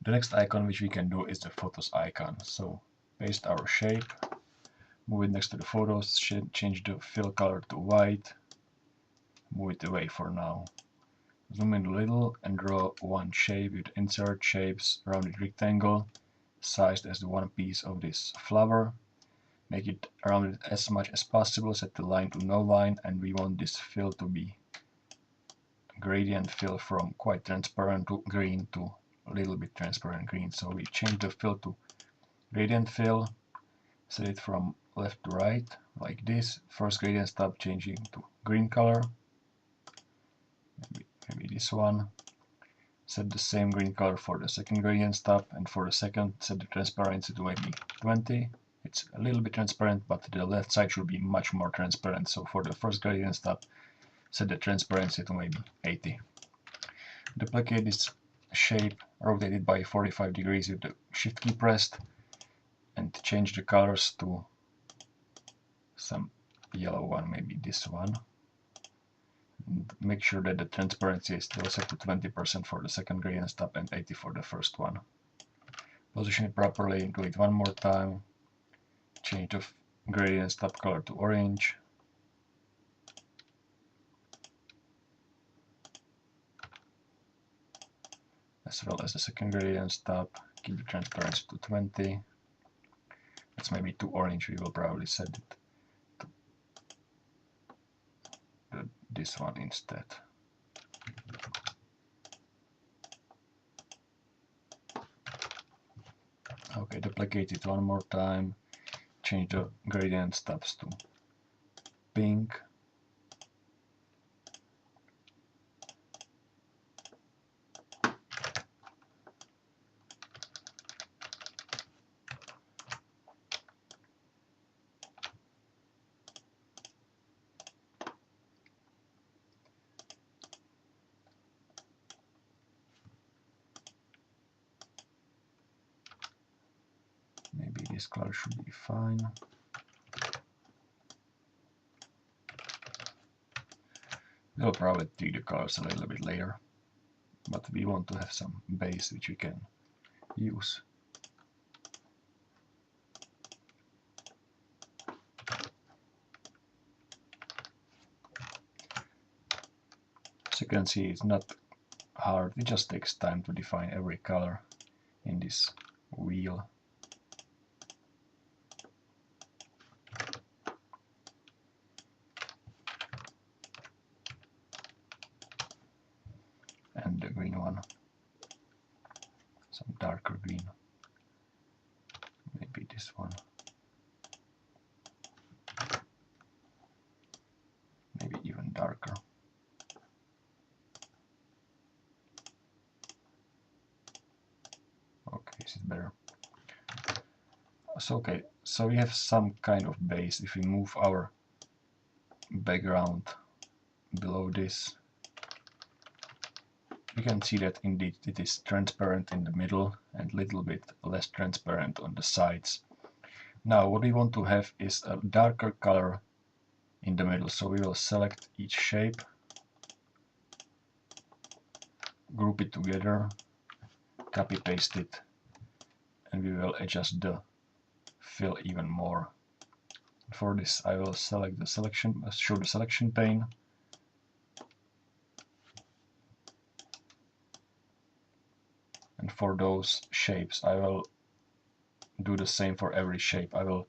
The next icon which we can do is the photos icon. So paste our shape, move it next to the photos, change the fill color to white, move it away for now. Zoom in a little and draw one shape with insert shapes, rounded rectangle, sized as the one piece of this flower. Make it rounded as much as possible, set the line to no line, and we want this fill to be gradient fill from quite transparent to green to a little bit transparent green. So we change the fill to gradient fill, set it from left to right like this. First gradient stop changing to green color, maybe this one. Set the same green color for the second gradient stop, and for the second set the transparency to maybe 20. It's a little bit transparent, but the left side should be much more transparent. So for the first gradient stop, set the transparency to maybe 80. Duplicate this shape, rotate it by 45 degrees with the shift key pressed, and change the colors to some yellow one, maybe this one. And make sure that the transparency is still set to 20% for the second gradient stop and 80 for the first one. Position it properly, do it one more time. Change the gradient stop color to orange. As well as the second gradient stop. Keep the transparency to 20. That's maybe too orange, we will probably set it to this one instead. Okay, duplicate it one more time. Change the gradient stops to pink. Maybe this color should be fine. We'll probably tweak the colors a little bit later, but we want to have some base which we can use. As you can see, it's not hard, it just takes time to define every color in this wheel. And the green one, some darker green, maybe this one, maybe even darker. Okay, this is better. So okay, so we have some kind of base. If we move our background below this, we can see that indeed it is transparent in the middle and a little bit less transparent on the sides. Now what we want to have is a darker color in the middle, so we will select each shape, group it together, copy paste it, and we will adjust the fill even more. For this I will select the selection, show the selection pane, and for those shapes I will do the same for every shape. I will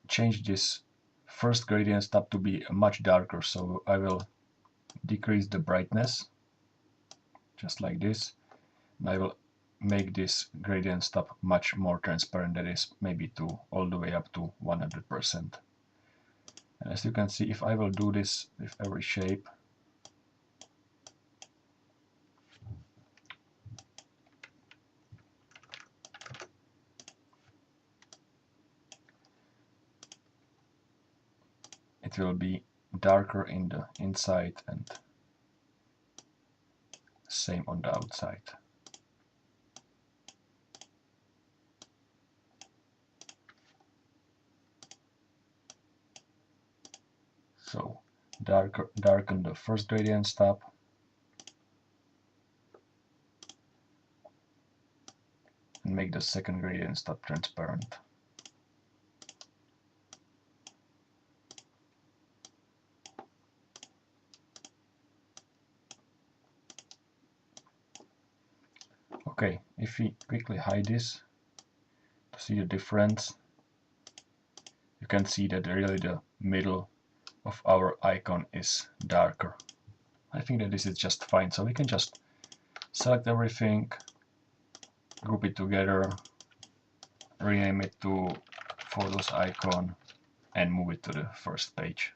change this first gradient stop to be much darker, so I will decrease the brightness just like this, and I will make this gradient stop much more transparent, that is maybe to all the way up to 100%. And as you can see, if I will do this with every shape, it will be darker in the inside and same on the outside. So darken the first gradient stop, and make the second gradient stop transparent. Okay, if we quickly hide this to see the difference, you can see that really the middle of our icon is darker. I think that this is just fine, so we can just select everything, group it together, rename it to Photos icon, and move it to the first page.